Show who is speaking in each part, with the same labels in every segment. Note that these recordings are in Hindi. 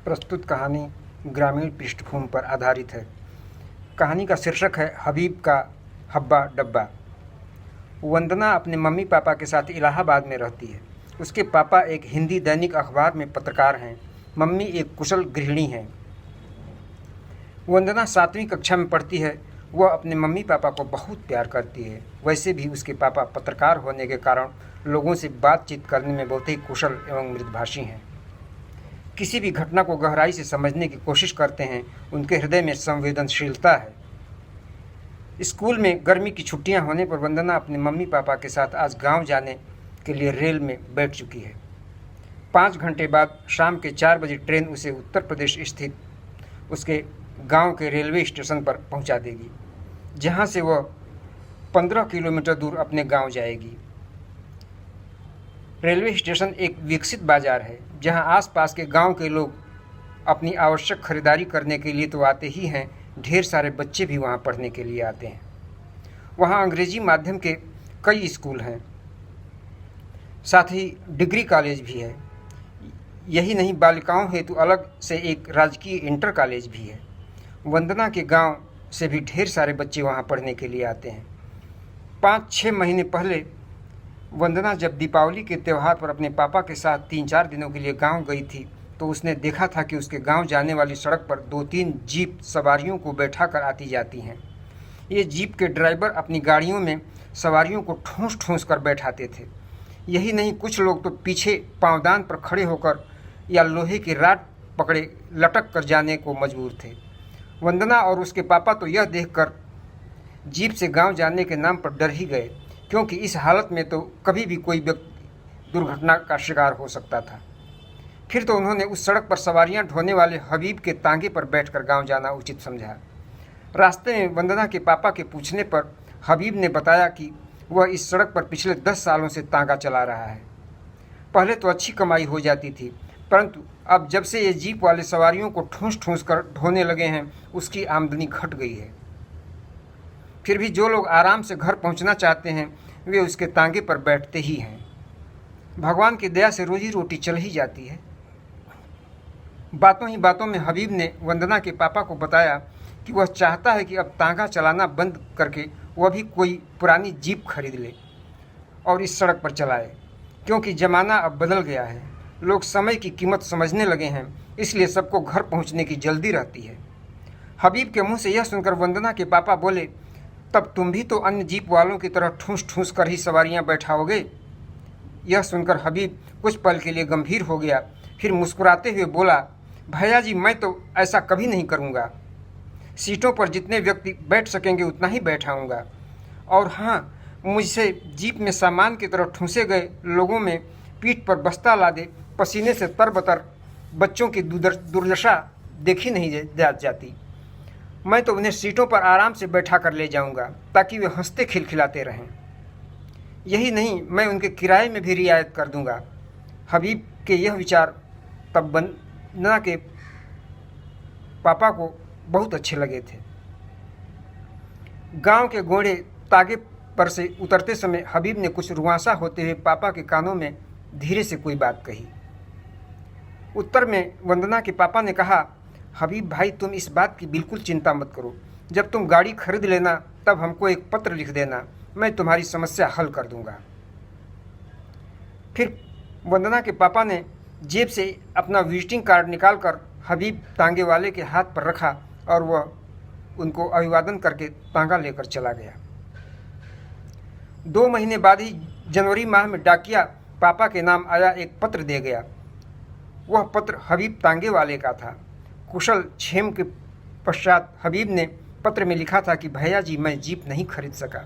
Speaker 1: प्रस्तुत कहानी ग्रामीण पृष्ठभूमि पर आधारित है। कहानी का शीर्षक है हबीब का हब्बा डब्बा। वंदना अपने मम्मी पापा के साथ इलाहाबाद में रहती है। उसके पापा एक हिंदी दैनिक अखबार में पत्रकार हैं। मम्मी एक कुशल गृहिणी हैं। वंदना 7वीं कक्षा में पढ़ती है। वह अपने मम्मी पापा को बहुत प्यार करती है। वैसे भी उसके पापा पत्रकार होने के कारण लोगों से बातचीत करने में बहुत ही कुशल एवं मृदुभाषी हैं। किसी भी घटना को गहराई से समझने की कोशिश करते हैं। उनके हृदय में संवेदनशीलता है। स्कूल में गर्मी की छुट्टियां होने पर वंदना अपने मम्मी पापा के साथ आज गांव जाने के लिए रेल में बैठ चुकी है। 5 घंटे बाद शाम के 4 बजे ट्रेन उसे उत्तर प्रदेश स्थित उसके गांव के रेलवे स्टेशन पर पहुंचा देगी, जहां से वह 15 किलोमीटर दूर अपने गांव जाएगी। रेलवे स्टेशन एक विकसित बाजार है, जहां आसपास के गांव के लोग अपनी आवश्यक खरीदारी करने के लिए तो आते ही हैं, ढेर सारे बच्चे भी वहां पढ़ने के लिए आते हैं। वहां अंग्रेजी माध्यम के कई स्कूल हैं, साथ ही डिग्री कॉलेज भी है। यही नहीं, बालिकाओं हेतु अलग से एक राजकीय इंटर कॉलेज भी है। वंदना के गांव से भी ढेर सारे बच्चे वहां पढ़ने के लिए आते हैं। 5-6 महीने पहले वंदना जब दीपावली के त्यौहार पर अपने पापा के साथ 3-4 दिनों के लिए गांव गई थी, तो उसने देखा था कि उसके गांव जाने वाली सड़क पर 2-3 जीप सवारियों को बैठा कर आती जाती हैं। ये जीप के ड्राइवर अपनी गाड़ियों में सवारियों को ठूंस ठूंस कर बैठाते थे। यही नहीं, कुछ लोग तो पीछे पाँवदान पर खड़े होकर या लोहे की राड पकड़े लटक कर जाने को मजबूर थे। वंदना और उसके पापा तो यह देखकर जीप से गांव जाने के नाम पर डर ही गए, क्योंकि इस हालत में तो कभी भी कोई व्यक्ति दुर्घटना का शिकार हो सकता था। फिर तो उन्होंने उस सड़क पर सवारियां ढोने वाले हबीब के तांगे पर बैठकर गांव जाना उचित समझा। रास्ते में वंदना के पापा के पूछने पर हबीब ने बताया कि वह इस सड़क पर पिछले 10 सालों से तांगा चला रहा है। पहले तो अच्छी कमाई हो जाती थी, परंतु अब जब से ये जीप वाले सवारियों को ठूंस ठूंस कर ढोने लगे हैं, उसकी आमदनी घट गई है। फिर भी जो लोग आराम से घर पहुंचना चाहते हैं, वे उसके तांगे पर बैठते ही हैं। भगवान की दया से रोजी रोटी चल ही जाती है। बातों ही बातों में हबीब ने वंदना के पापा को बताया कि वह चाहता है कि अब तांगा चलाना बंद करके वह भी कोई पुरानी जीप खरीद ले और इस सड़क पर चलाए, क्योंकि ज़माना अब बदल गया है। लोग समय की कीमत समझने लगे हैं, इसलिए सबको घर पहुंचने की जल्दी रहती है। हबीब के मुंह से यह सुनकर वंदना के पापा बोले, तब तुम भी तो अन्य जीप वालों की तरह ठूंस ठूंस कर ही सवारियां बैठाओगे। यह सुनकर हबीब कुछ पल के लिए गंभीर हो गया, फिर मुस्कुराते हुए बोला, भैया जी, मैं तो ऐसा कभी नहीं करूंगा। सीटों पर जितने व्यक्ति बैठ सकेंगे उतना ही बैठाऊंगा। और हाँ, मुझसे जीप में सामान की तरह ठूंसे गए लोगों में पीठ पर बस्ता लादे पसीने से तरबतर बच्चों की दुर्दशा देखी नहीं जाती। मैं तो उन्हें सीटों पर आराम से बैठा कर ले जाऊंगा, ताकि वे हंसते खिलखिलाते रहें। यही नहीं, मैं उनके किराए में भी रियायत कर दूंगा। हबीब के यह विचार तब वंदना के पापा को बहुत अच्छे लगे थे। गांव के घोड़े तागे पर से उतरते समय हबीब ने कुछ रुआंसा होते हुए पापा के कानों में धीरे से कोई बात कही। उत्तर में वंदना के पापा ने कहा, हबीब भाई, तुम इस बात की बिल्कुल चिंता मत करो। जब तुम गाड़ी खरीद लेना तब हमको एक पत्र लिख देना, मैं तुम्हारी समस्या हल कर दूंगा। फिर वंदना के पापा ने जेब से अपना विजिटिंग कार्ड निकालकर हबीब तांगे वाले के हाथ पर रखा और वह उनको अभिवादन करके तांगा लेकर चला गया। 2 महीने बाद ही जनवरी माह में डाकिया पापा के नाम आया एक पत्र दे गया। वह पत्र हबीब तांगे वाले का था। कुशल क्षेम के पश्चात हबीब ने पत्र में लिखा था कि भैया जी, मैं जीप नहीं खरीद सका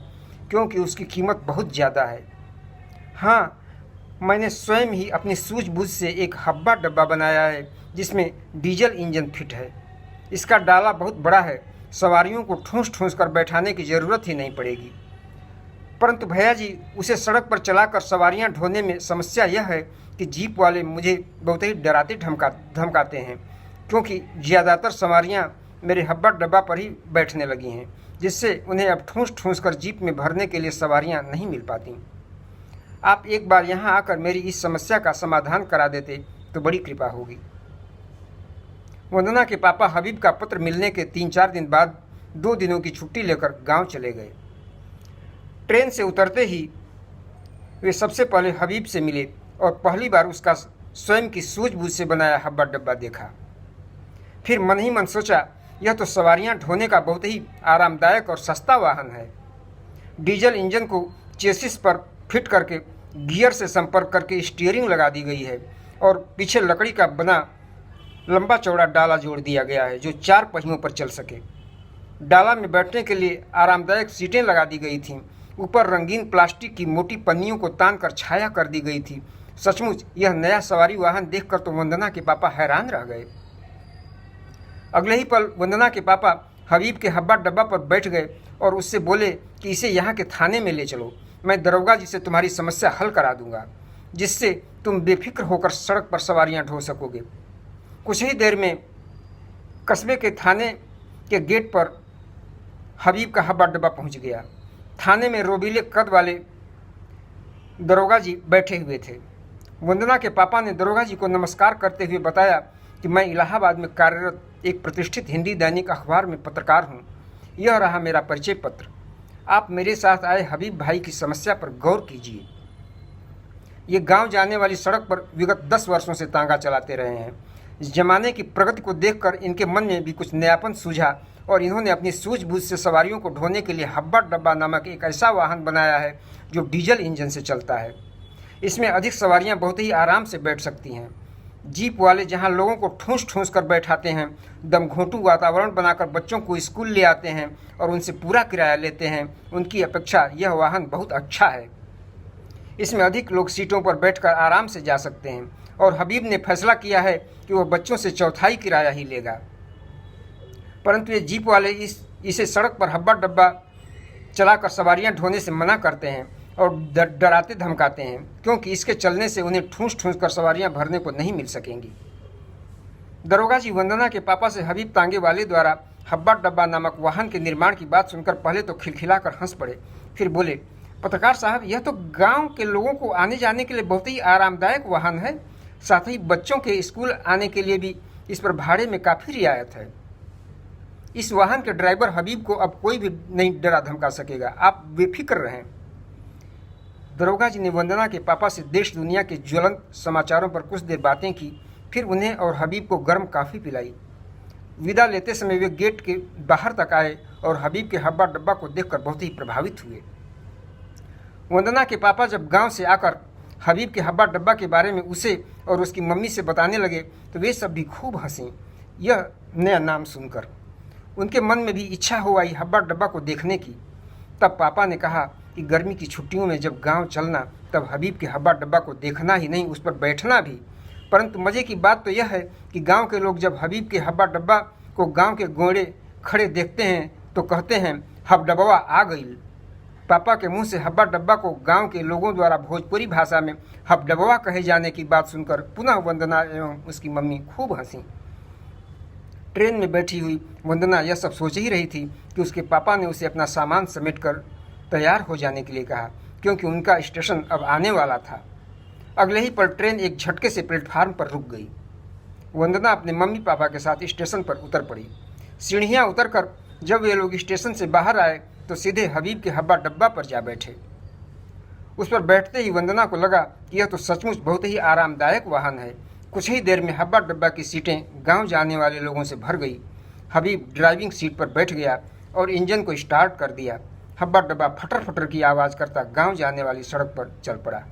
Speaker 1: क्योंकि उसकी कीमत बहुत ज़्यादा है। हाँ, मैंने स्वयं ही अपनी सूझबूझ से एक हब्बा डब्बा बनाया है, जिसमें डीजल इंजन फिट है। इसका डाला बहुत बड़ा है, सवारियों को ठूंस ठूंस कर बैठाने की ज़रूरत ही नहीं पड़ेगी। परंतु भैया जी, उसे सड़क पर चलाकर सवारियां ढोने में समस्या यह है कि जीप वाले मुझे बहुत ही डराते धमकाते हैं, क्योंकि ज़्यादातर सवारियां मेरे हब्बा डब्बा पर ही बैठने लगी हैं, जिससे उन्हें अब ठूंस ठूंस कर जीप में भरने के लिए सवारियां नहीं मिल पाती। आप एक बार यहाँ आकर मेरी इस समस्या का समाधान करा देते तो बड़ी कृपा होगी। वंदना के पापा हबीब का पत्र मिलने के 3-4 दिन बाद 2 दिनों की छुट्टी लेकर गांव चले गए। ट्रेन से उतरते ही वे सबसे पहले हबीब से मिले और पहली बार उसका स्वयं की सूझबूझ से बनाया हब्बा डब्बा देखा। फिर मन ही मन सोचा, यह तो सवारियां ढोने का बहुत ही आरामदायक और सस्ता वाहन है। डीजल इंजन को चेसिस पर फिट करके गियर से संपर्क करके स्टीयरिंग लगा दी गई है और पीछे लकड़ी का बना लंबा चौड़ा डाला जोड़ दिया गया है जो 4 पहियों पर चल सके। डाला में बैठने के लिए आरामदायक सीटें लगा दी गई थीं। ऊपर रंगीन प्लास्टिक की मोटी पन्नियों को तान कर छाया कर दी गई थी। सचमुच यह नया सवारी वाहन देखकर तो वंदना के पापा हैरान रह गए। अगले ही पल वंदना के पापा हबीब के हब्बा डब्बा पर बैठ गए और उससे बोले कि इसे यहाँ के थाने में ले चलो, मैं दरोगा जी से तुम्हारी समस्या हल करा दूंगा, जिससे तुम बेफिक्र होकर सड़क पर सवारियाँ ढो सकोगे। कुछ ही देर में कस्बे के थाने के गेट पर हबीब का हब्बा डब्बा पहुँच गया। थाने में रोबीले कद वाले दरोगा जी बैठे हुए थे। वंदना के पापा ने दरोगा जी को नमस्कार करते हुए बताया कि मैं इलाहाबाद में कार्यरत एक प्रतिष्ठित हिंदी दैनिक अखबार में पत्रकार हूँ। यह रहा मेरा परिचय पत्र। आप मेरे साथ आए हबीब भाई की समस्या पर गौर कीजिए। ये गांव जाने वाली सड़क पर विगत 10 वर्षों से तांगा चलाते रहे हैं। इस जमाने की प्रगति को देखकर इनके मन में भी कुछ नयापन सूझा और इन्होंने अपनी सूझबूझ से सवारियों को ढोने के लिए हब्बा डब्बा नामक एक ऐसा वाहन बनाया है जो डीजल इंजन से चलता है। इसमें अधिक सवारियां बहुत ही आराम से बैठ सकती हैं। जीप वाले जहां लोगों को ठूंस ठूंस कर बैठाते हैं, दमघोंटू वातावरण बनाकर बच्चों को स्कूल ले आते हैं और उनसे पूरा किराया लेते हैं, उनकी अपेक्षा यह वाहन बहुत अच्छा है। इसमें अधिक लोग सीटों पर बैठकर आराम से जा सकते हैं और हबीब ने फैसला किया है कि वह बच्चों से चौथाई किराया ही लेगा। परंतु ये जीप वाले इसे सड़क पर हब्बा डब्बा चलाकर सवारियां ढोने से मना करते हैं और डराते धमकाते हैं, क्योंकि इसके चलने से उन्हें ठूंस ठूंस कर सवारियां भरने को नहीं मिल सकेंगी। दरोगा जी वंदना के पापा से हबीब तांगे वाले द्वारा हब्बा डब्बा नामक वाहन के निर्माण की बात सुनकर पहले तो खिलखिलाकर हंस पड़े, फिर बोले, पत्रकार साहब, यह तो गांव के लोगों को आने जाने के लिए बहुत ही आरामदायक वाहन है। साथ ही बच्चों के स्कूल आने के लिए भी इस पर भाड़े में काफ़ी रियायत है। इस वाहन के ड्राइवर हबीब को अब कोई भी नहीं डरा धमका सकेगा, आप बेफिक्र रहें। दरोगा जी ने वंदना के पापा से देश दुनिया के ज्वलंत समाचारों पर कुछ देर बातें की, फिर उन्हें और हबीब को गर्म कॉफ़ी पिलाई। विदा लेते समय वे गेट के बाहर तक आए और हबीब के हब्बा डब्बा को देखकर बहुत ही प्रभावित हुए। वंदना के पापा जब गांव से आकर हबीब के हब्बा डब्बा के बारे में उसे और उसकी मम्मी से बताने लगे तो वे सब भी खूब हंसी यह नया नाम सुनकर। उनके मन में भी इच्छा हो आई हब्बा डब्बा को देखने की। तब पापा ने कहा कि गर्मी की छुट्टियों में जब गांव चलना तब हबीब के हब्बा डब्बा को देखना ही नहीं, उस पर बैठना भी। परंतु मज़े की बात तो यह है कि गांव के लोग जब हबीब के हब्बा डब्बा को गांव के गोड़े खड़े देखते हैं तो कहते हैं, हबडबवा आ गई। पापा के मुंह से हब्बा डब्बा को गांव के लोगों द्वारा भोजपुरी भाषा में हबडबवा कहे जाने की बात सुनकर पुनः वंदना एवं उसकी मम्मी खूब हंसी। ट्रेन में बैठी हुई वंदना यह सब सोच ही रही थी कि उसके पापा ने उसे अपना सामान समेटकर तैयार हो जाने के लिए कहा, क्योंकि उनका स्टेशन अब आने वाला था। अगले ही पल ट्रेन एक झटके से प्लेटफार्म पर रुक गई। वंदना अपने मम्मी पापा के साथ स्टेशन पर उतर पड़ी। सीढ़ियाँ उतरकर जब वे लोग स्टेशन से बाहर आए तो सीधे हबीब के हब्बा डब्बा पर जा बैठे। उस पर बैठते ही वंदना को लगा कि यह तो सचमुच बहुत ही आरामदायक वाहन है। कुछ ही देर में हब्बा डब्बा की सीटें गांव जाने वाले लोगों से भर गई। हबीब ड्राइविंग सीट पर बैठ गया और इंजन को स्टार्ट कर दिया। हब्बा डब्बा फटर फटर की आवाज़ करता गांव जाने वाली सड़क पर चल पड़ा।